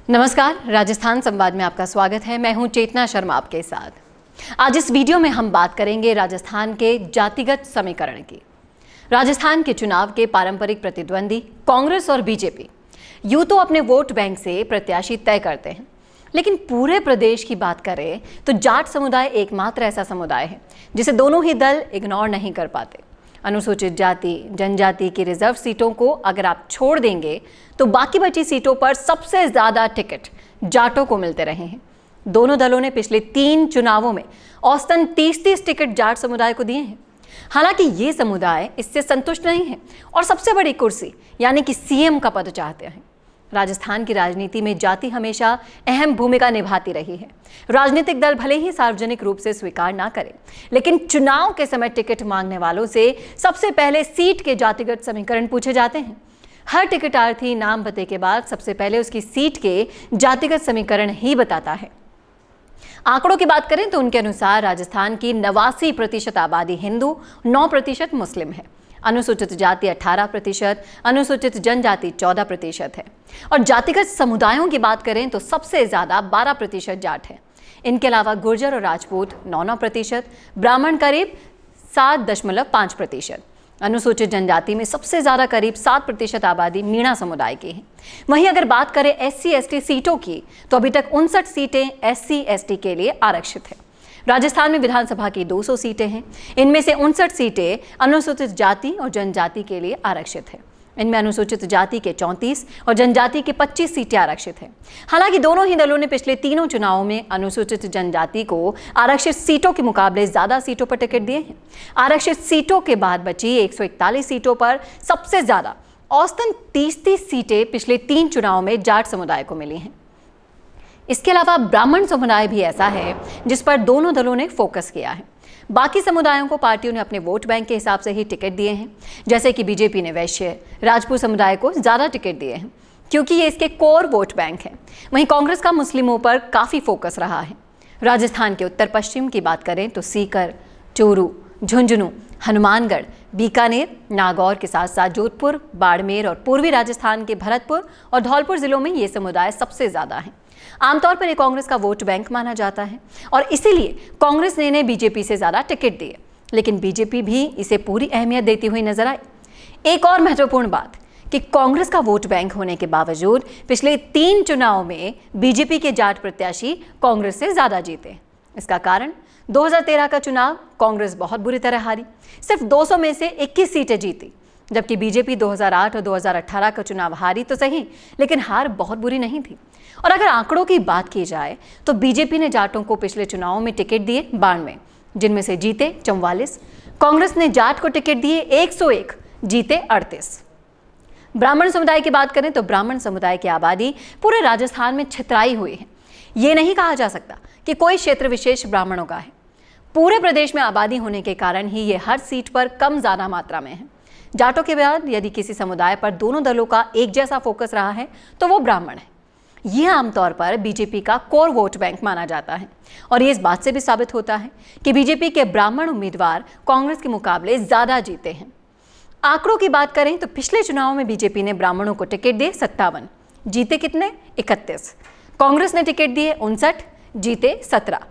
नमस्कार, राजस्थान संवाद में आपका स्वागत है। मैं हूं चेतना शर्मा आपके साथ। आज इस वीडियो में हम बात करेंगे राजस्थान के जातिगत समीकरण की। राजस्थान के चुनाव के पारंपरिक प्रतिद्वंदी कांग्रेस और बीजेपी यूं तो अपने वोट बैंक से प्रत्याशी तय करते हैं, लेकिन पूरे प्रदेश की बात करें तो जाट समुदाय एकमात्र ऐसा समुदाय है जिसे दोनों ही दल इग्नोर नहीं कर पाते। अनुसूचित जाति जनजाति की रिजर्व सीटों को अगर आप छोड़ देंगे तो बाकी बची सीटों पर सबसे ज्यादा टिकट जाटों को मिलते रहे हैं। दोनों दलों ने पिछले 3 चुनावों में औसतन 30-30 टिकट जाट समुदाय को दिए हैं। हालांकि ये समुदाय इससे संतुष्ट नहीं है और सबसे बड़ी कुर्सी यानी कि सीएम का पद चाहते हैं। राजस्थान की राजनीति में जाति हमेशा अहम भूमिका निभाती रही है। राजनीतिक दल भले ही सार्वजनिक रूप से स्वीकार ना करें, लेकिन चुनाव के समय टिकट मांगने वालों से सबसे पहले सीट के जातिगत समीकरण पूछे जाते हैं। हर टिकटार्थी नाम पते के बाद सबसे पहले उसकी सीट के जातिगत समीकरण ही बताता है। आंकड़ों की बात करें तो उनके अनुसार राजस्थान की 89% आबादी हिंदू, 9% मुस्लिम है। अनुसूचित जाति 18%, अनुसूचित जनजाति 14% है। और जातिगत समुदायों की बात करें तो सबसे ज्यादा 12% जाट है। इनके अलावा गुर्जर और राजपूत 9%, ब्राह्मण करीब 7.5%। अनुसूचित जनजाति में सबसे ज्यादा करीब 7% आबादी मीणा समुदाय की है। वहीं अगर बात करें SC/ST सीटों की तो अभी तक 59 सीटें SC/ST के लिए आरक्षित है। राजस्थान में विधानसभा की 200 सीटें हैं। इनमें से 59 सीटें अनुसूचित जाति और जनजाति के लिए आरक्षित है। इनमें अनुसूचित जाति के 34 और जनजाति के 25 सीटें आरक्षित हैं। हालांकि दोनों ही दलों ने पिछले तीनों चुनावों में अनुसूचित जनजाति को आरक्षित सीटों के मुकाबले ज्यादा सीटों पर टिकट दिए हैं। आरक्षित सीटों के बाद बची 141 सीटों पर सबसे ज्यादा औसतन 30-30 सीटें पिछले 3 चुनावों में जाट समुदाय को मिली हैं। इसके अलावा ब्राह्मण समुदाय भी ऐसा है जिस पर दोनों दलों ने फोकस किया है। बाकी समुदायों को पार्टियों ने अपने वोट बैंक के हिसाब से ही टिकट दिए हैं, जैसे कि बीजेपी ने वैश्य राजपूत समुदाय को ज्यादा टिकट दिए हैं क्योंकि ये इसके कोर वोट बैंक है। वहीं कांग्रेस का मुस्लिमों पर काफी फोकस रहा है। राजस्थान के उत्तर पश्चिम की बात करें तो सीकर, चूरू, झुंझुनू, हनुमानगढ़, बीकानेर, नागौर के साथ साथ जोधपुर, बाड़मेर और पूर्वी राजस्थान के भरतपुर और धौलपुर जिलों में ये समुदाय सबसे ज्यादा है। आमतौर पर ये कांग्रेस का वोट बैंक माना जाता है और इसीलिए कांग्रेस ने इन्हें बीजेपी से ज्यादा टिकट दिए, लेकिन बीजेपी भी इसे पूरी अहमियत देती हुई नजर आई। एक और महत्वपूर्ण बात कि कांग्रेस का वोट बैंक होने के बावजूद पिछले 3 चुनावों में बीजेपी के जाट प्रत्याशी कांग्रेस से ज्यादा जीते। इसका कारण 2013 का चुनाव कांग्रेस बहुत बुरी तरह हारी, सिर्फ 200 में से 21 सीटें जीती, जबकि बीजेपी 2008 और 2018 का चुनाव हारी तो सही, लेकिन हार बहुत बुरी नहीं थी। और अगर आंकड़ों की बात की जाए तो बीजेपी ने जाटों को पिछले चुनावों में टिकट दिए 92, जिनमें से जीते 44। कांग्रेस ने जाट को टिकट दिए 101, जीते 38। ब्राह्मण समुदाय की बात करें तो ब्राह्मण समुदाय की आबादी पूरे राजस्थान में छितराई हुई है। ये नहीं कहा जा सकता कि कोई क्षेत्र विशेष ब्राह्मणों का है। पूरे प्रदेश में आबादी होने के कारण ही ये हर सीट पर कम ज्यादा मात्रा में है। जाटों के बाद यदि किसी समुदाय पर दोनों दलों का एक जैसा फोकस रहा है तो वो ब्राह्मण है। यह आमतौर पर बीजेपी का कोर वोट बैंक माना जाता है और ये इस बात से भी साबित होता है कि बीजेपी के ब्राह्मण उम्मीदवार कांग्रेस के मुकाबले ज्यादा जीते हैं। आंकड़ों की बात करें तो पिछले चुनाव में बीजेपी ने ब्राह्मणों को टिकट दिए 57, जीते कितने 31। कांग्रेस ने टिकट दिए 59, जीते 17।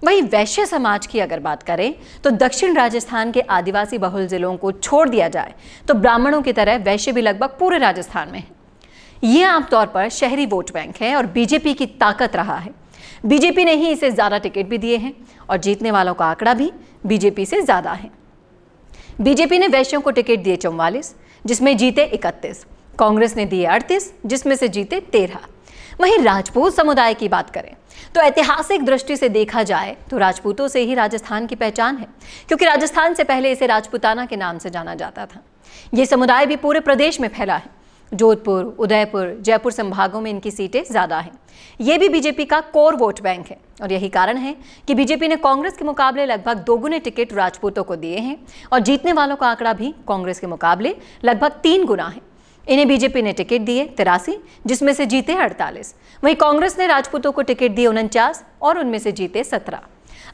वहीं वैश्य समाज की अगर बात करें तो दक्षिण राजस्थान के आदिवासी बहुल जिलों को छोड़ दिया जाए तो ब्राह्मणों की तरह वैश्य भी लगभग पूरे राजस्थान में है। यह आमतौर पर शहरी वोट बैंक है और बीजेपी की ताकत रहा है। बीजेपी ने ही इसे ज्यादा टिकट भी दिए हैं और जीतने वालों का आंकड़ा भी बीजेपी से ज्यादा है। बीजेपी ने वैश्यों को टिकट दिए 44, जिसमें जीते 31। कांग्रेस ने दिए 38, जिसमें से जीते 13। वहीं राजपूत समुदाय की बात करें तो ऐतिहासिक दृष्टि से देखा जाए तो राजपूतों से ही राजस्थान की पहचान है, क्योंकि राजस्थान से पहले इसे राजपूताना के नाम से जाना जाता था। यह समुदाय भी पूरे प्रदेश में फैला है। जोधपुर, उदयपुर, जयपुर संभागों में इनकी सीटें ज्यादा हैं। ये भी बीजेपी का कोर वोट बैंक है और यही कारण है कि बीजेपी ने कांग्रेस के मुकाबले लगभग 2 गुने टिकट राजपूतों को दिए हैं और जीतने वालों का आंकड़ा भी कांग्रेस के मुकाबले लगभग 3 गुना है। इन्हें बीजेपी ने टिकट दिए 83, जिसमें से जीते 48। वहीं कांग्रेस ने राजपूतों को टिकट दिए 49 और उनमें से जीते 17।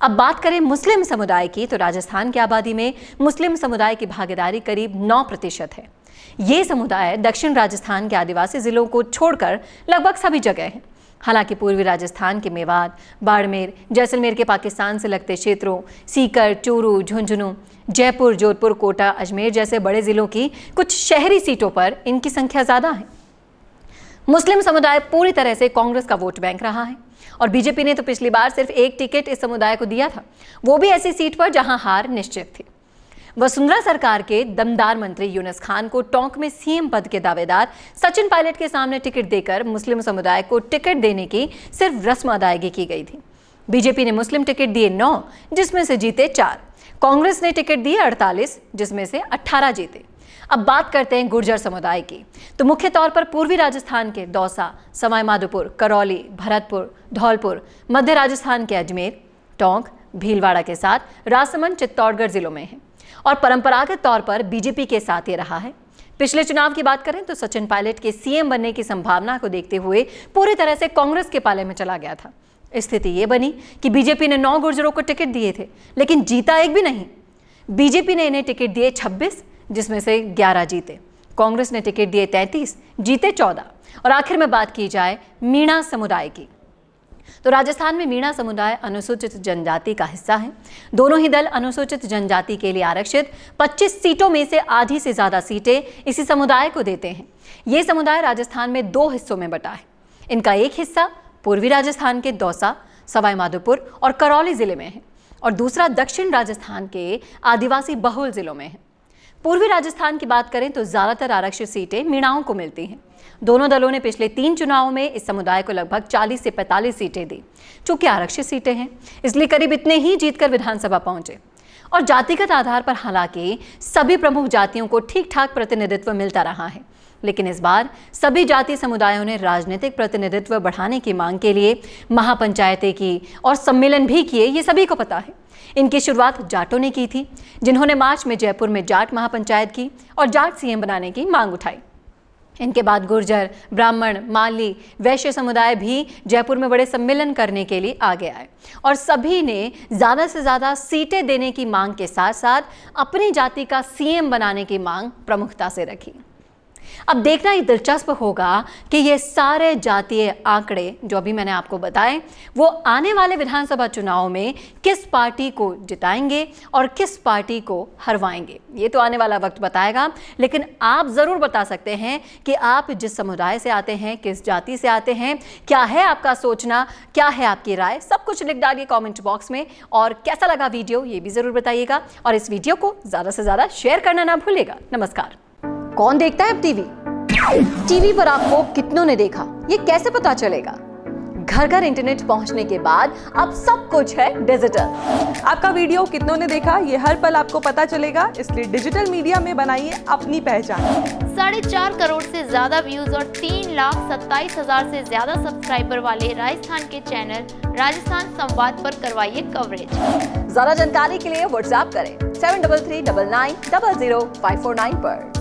अब बात करें मुस्लिम समुदाय की, तो राजस्थान की आबादी में मुस्लिम समुदाय की भागीदारी करीब 9% है। ये समुदाय दक्षिण राजस्थान के आदिवासी जिलों को छोड़कर लगभग सभी जगह है। हालांकि पूर्वी राजस्थान के मेवात, बाड़मेर, जैसलमेर के पाकिस्तान से लगते क्षेत्रों, सीकर, चूरू, झुंझुनू, जयपुर, जोधपुर, कोटा, अजमेर जैसे बड़े जिलों की कुछ शहरी सीटों पर इनकी संख्या ज्यादा है। मुस्लिम समुदाय पूरी तरह से कांग्रेस का वोट बैंक रहा है और बीजेपी ने तो पिछली बार सिर्फ एक टिकट इस समुदाय को दिया था, वो भी ऐसी सीट पर जहां हार निश्चित थी। वसुंधरा सरकार के दमदार मंत्री यूनुस खान को टोंक में सीएम पद के दावेदार सचिन पायलट के सामने टिकट देकर मुस्लिम समुदाय को टिकट देने की सिर्फ रस्म अदायगी की गई थी। बीजेपी ने मुस्लिम टिकट दिए 9, जिसमें से जीते 4। कांग्रेस ने टिकट दिए 48, जिसमें से 18 जीते। अब बात करते हैं गुर्जर समुदाय की, तो मुख्य तौर पर पूर्वी राजस्थान के दौसा, सवाई माधोपुर, करौली, भरतपुर, धौलपुर, मध्य राजस्थान के अजमेर, टोंक, भीलवाड़ा के साथ राजसमंद, चित्तौड़गढ़ जिलों में है और परंपरागत तौर पर बीजेपी के साथ ये रहा है। पिछले चुनाव की बात करें तो सचिन पायलट के सीएम बनने की संभावना को देखते हुए पूरी तरह से कांग्रेस के पाले में चला गया था। स्थिति ये बनी कि बीजेपी ने 9 गुर्जरों को टिकट दिए थे, लेकिन जीता एक भी नहीं। बीजेपी ने इन्हें टिकट दिए 26, जिसमें से 11 जीते। कांग्रेस ने टिकट दिए 33, जीते 14। और आखिर में बात की जाए मीणा समुदाय की, तो राजस्थान में मीणा समुदाय अनुसूचित जनजाति का हिस्सा है। दोनों ही दल अनुसूचित जनजाति के लिए आरक्षित 25 सीटों में से आधी से ज्यादा सीटें इसी समुदाय को देते हैं। ये समुदाय राजस्थान में 2 हिस्सों में बटा है। इनका एक हिस्सा पूर्वी राजस्थान के दौसा, सवाई माधोपुर और करौली जिले में है और दूसरा दक्षिण राजस्थान के आदिवासी बहुल जिलों में है। पूर्वी राजस्थान की बात करें तो ज्यादातर आरक्षित सीटें मीणाओं को मिलती हैं। दोनों दलों ने पिछले 3 चुनावों में इस समुदाय को लगभग 40 से 45 सीटें दी। चूंकि आरक्षित सीटें हैं, इसलिए करीब इतने ही जीतकर विधानसभा पहुंचे। और जातिगत आधार पर हालांकि सभी प्रमुख जातियों को ठीक ठाक प्रतिनिधित्व मिलता रहा है, लेकिन इस बार सभी जाति समुदायों ने राजनीतिक प्रतिनिधित्व बढ़ाने की मांग के लिए महापंचायतें की और सम्मेलन भी किए, ये सभी को पता है। इनकी शुरुआत जाटों ने की थी, जिन्होंने मार्च में जयपुर में जाट महापंचायत की और जाट सीएम बनाने की मांग उठाई। इनके बाद गुर्जर, ब्राह्मण, माली, वैश्य समुदाय भी जयपुर में बड़े सम्मेलन करने के लिए आगे आए और सभी ने ज़्यादा से ज़्यादा सीटें देने की मांग के साथ साथ अपनी जाति का सीएम बनाने की मांग प्रमुखता से रखी। अब देखना ही दिलचस्प होगा कि ये सारे जातीय आंकड़े जो अभी मैंने आपको बताए, वो आने वाले विधानसभा चुनाव में किस पार्टी को जिताएंगे और किस पार्टी को हरवाएंगे। ये तो आने वाला वक्त बताएगा, लेकिन आप ज़रूर बता सकते हैं कि आप जिस समुदाय से आते हैं, किस जाति से आते हैं, क्या है आपका सोचना, क्या है आपकी राय, सब कुछ लिख डालिए कॉमेंट बॉक्स में। और कैसा लगा वीडियो ये भी ज़रूर बताइएगा और इस वीडियो को ज़्यादा से ज़्यादा शेयर करना ना भूलिएगा। नमस्कार। कौन देखता है अब टीवी पर आपको कितनों ने देखा, ये कैसे पता चलेगा? घर घर इंटरनेट पहुंचने के बाद अब सब कुछ है डिजिटल। आपका वीडियो कितनों ने देखा ये हर पल आपको पता चलेगा, इसलिए डिजिटल मीडिया में बनाइए अपनी पहचान। 4.5 करोड़ से ज्यादा व्यूज और 3,27,000 से ज्यादा सब्सक्राइबर वाले राजस्थान के चैनल राजस्थान संवाद पर करवाइए कवरेज। ज्यादा जानकारी के लिए व्हाट्सएप करें 7339900549 पर।